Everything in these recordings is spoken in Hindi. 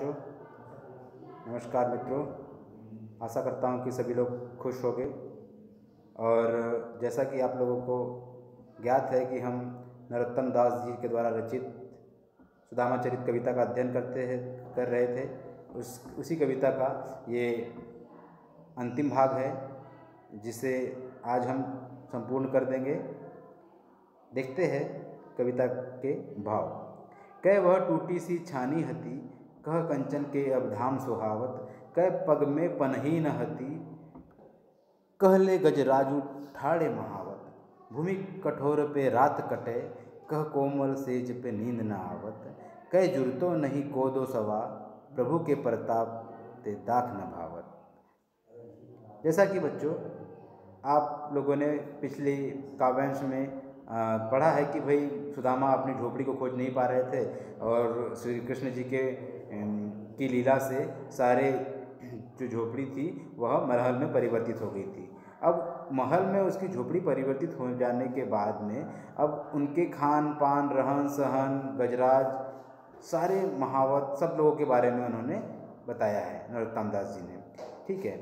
बच्चों, नमस्कार मित्रों। आशा करता हूँ कि सभी लोग खुश होंगे। और जैसा कि आप लोगों को ज्ञात है कि हम नरोत्तम दास जी के द्वारा रचित सुदामा चरित कविता का अध्ययन कर रहे थे। उसी कविता का ये अंतिम भाग है, जिसे आज हम संपूर्ण कर देंगे। देखते हैं कविता के भाव। कह वह टूटी सी छानी हती, कह कंचन के अब धाम सुहावत, कह पग में पनही न हती, कहले गजराजू ठाड़े महावत, भूमि कठोर पे रात कटे, कह कोमल सेज पे नींद न आवत, कह जुरतो नहीं कोदो सवा, प्रभु के प्रताप ते दाख न भावत। जैसा कि बच्चों आप लोगों ने पिछली काव्यांश में पढ़ा है कि भाई सुदामा अपनी झोपड़ी को खोज नहीं पा रहे थे और श्री कृष्ण जी की लीला से सारे जो झोपड़ी थी वह महल में परिवर्तित हो गई थी। अब महल में उसकी झोपड़ी परिवर्तित हो जाने के बाद में अब उनके खान पान, रहन सहन, गजराज, सारे महावत सब लोगों के बारे में उन्होंने बताया है नरोत्तम दास जी ने। ठीक है,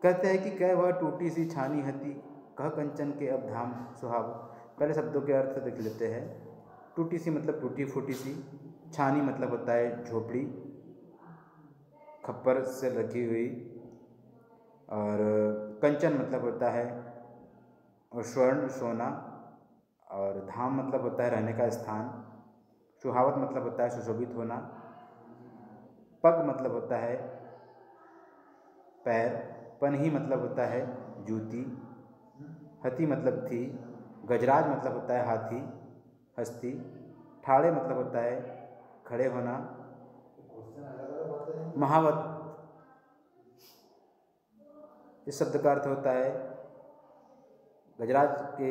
कहते हैं कि कह वह टूटी सी छानी हती, कह कंचन के अब धाम सुहावत। पहले शब्दों के अर्थ देख लेते हैं। टूटी सी मतलब टूटी फूटी सी, छानी मतलब होता है झोपड़ी, खप्पर से रखी हुई, और कंचन मतलब होता है और स्वर्ण सोना, और धाम मतलब होता है रहने का स्थान, सुहावत मतलब होता है सुशोभित होना, पग मतलब होता है पैर, पनही मतलब होता है जूती, हथी मतलब थी, गजराज मतलब होता है हाथी हस्ती, ठाड़े मतलब होता है खड़े होना, महावत इस शब्द का अर्थ होता है गजराज के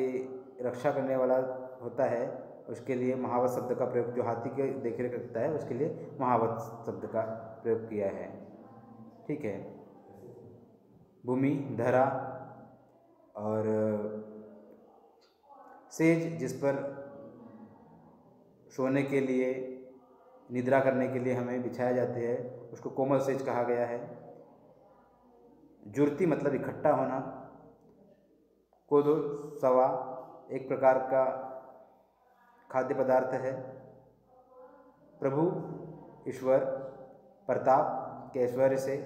रक्षा करने वाला होता है, उसके लिए महावत शब्द का प्रयोग, जो हाथी के देखरेख रखता है उसके लिए महावत शब्द का प्रयोग किया है। ठीक है, भूमि धरा और सेज जिस पर सोने के लिए, निद्रा करने के लिए हमें बिछाया जाते हैं उसको कोमल सेज कहा गया है। जुर्ती मतलब इकट्ठा होना, कोदो सवा एक प्रकार का खाद्य पदार्थ है, प्रभु ईश्वर प्रताप के ऐश्वर्य से,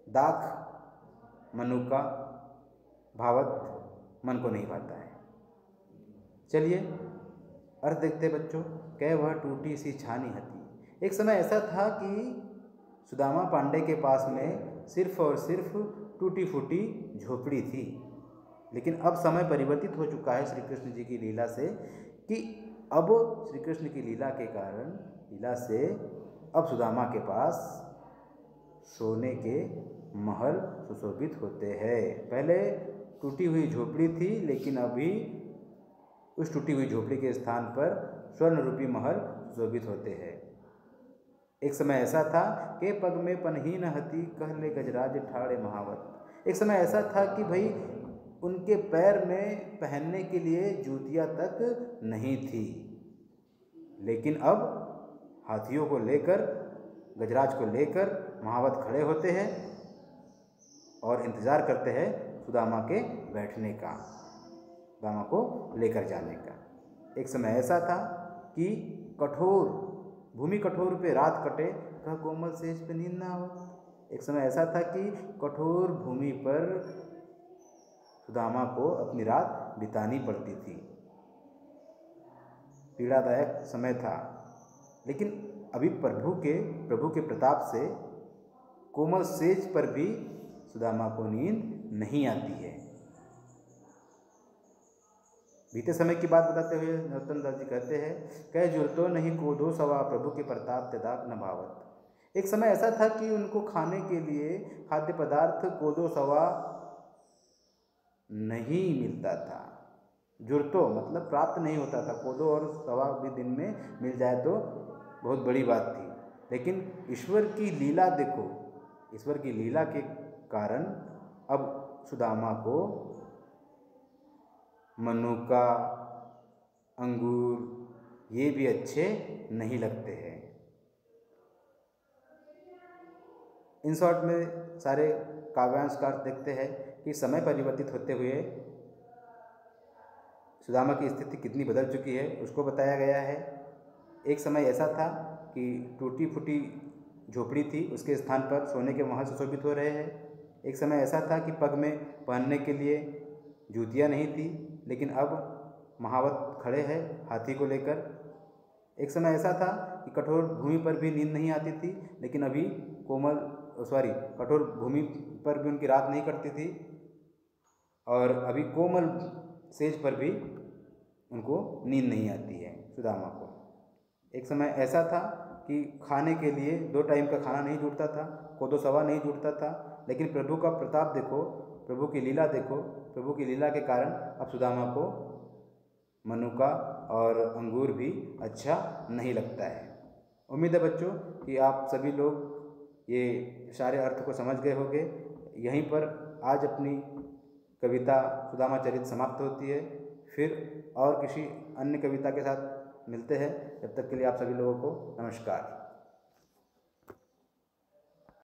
दाख मनु का, भावत मन को नहीं भाता है। चलिए अर्थ देखते बच्चों। कह वह टूटी सी छानी हती, एक समय ऐसा था कि सुदामा पांडे के पास में सिर्फ और सिर्फ टूटी फूटी झोपड़ी थी, लेकिन अब समय परिवर्तित हो चुका है श्री कृष्ण जी की लीला से, कि अब श्री कृष्ण की लीला के कारण, लीला से अब सुदामा के पास सोने के महल सुशोभित होते हैं। पहले टूटी हुई झोपड़ी थी, लेकिन अभी उस टूटी हुई झोपड़ी के स्थान पर स्वर्ण रूपी महल सुशोभित होते हैं। एक समय ऐसा था कि पग में पनही न हती, कहले गजराज ठाड़े महावत। एक समय ऐसा था कि भाई उनके पैर में पहनने के लिए जूतियाँ तक नहीं थी, लेकिन अब हाथियों को लेकर, गजराज को लेकर महावत खड़े होते हैं और इंतज़ार करते हैं सुदामा के बैठने का, सुदामा को लेकर जाने का। एक समय ऐसा था कि कठोर भूमि कठोर पे रात कटे, कह कोमल सेज पे नींद ना आवत। एक समय ऐसा था कि कठोर भूमि पर सुदामा को अपनी रात बितानी पड़ती थी, पीड़ादायक समय था, लेकिन अभी प्रभु के प्रताप से कोमल सेज पर भी सुदामा को नींद नहीं आती है। बीते समय की बात बताते हुए नरोत्तम दास जी कहते हैं, कह जुरतो नहीं कोदो सवा, प्रभु के प्रताप ते दाख न भावत। एक समय ऐसा था कि उनको खाने के लिए खाद्य पदार्थ कोदो सवा नहीं मिलता था। जुरतो मतलब प्राप्त नहीं होता था, कोदो और सवा भी दिन में मिल जाए तो बहुत बड़ी बात थी, लेकिन ईश्वर की लीला देखो, ईश्वर की लीला के कारण अब सुदामा को मनुका, अंगूर ये भी अच्छे नहीं लगते हैं। इन शॉर्ट में सारे काव्यांशकार देखते हैं कि समय परिवर्तित होते हुए सुदामा की स्थिति कितनी बदल चुकी है उसको बताया गया है। एक समय ऐसा था कि टूटी फूटी झोपड़ी थी, उसके स्थान पर सोने के महल सुशोभित हो रहे हैं। एक समय ऐसा था कि पग में पहनने के लिए जूतियाँ नहीं थी, लेकिन अब महावत खड़े हैं हाथी को लेकर। एक समय ऐसा था कि कठोर भूमि पर भी नींद नहीं आती थी, लेकिन अभी कठोर भूमि पर भी उनकी रात नहीं कटती थी, और अभी कोमल सेज पर भी उनको नींद नहीं आती है सुदामा को। एक समय ऐसा था कि खाने के लिए 2 टाइम का खाना नहीं जुटता था, कोदो सवा नहीं जुटता था, लेकिन प्रभु का प्रताप देखो, प्रभु की लीला देखो। प्रभु की लीला के कारण अब सुदामा को मनुका और अंगूर भी अच्छा नहीं लगता है। उम्मीद है बच्चों कि आप सभी लोग ये सारे अर्थ को समझ गए होंगे। यहीं पर आज अपनी कविता सुदामा चरित समाप्त होती है। फिर और किसी अन्य कविता के साथ मिलते हैं। जब तक के लिए आप सभी लोगों को नमस्कार।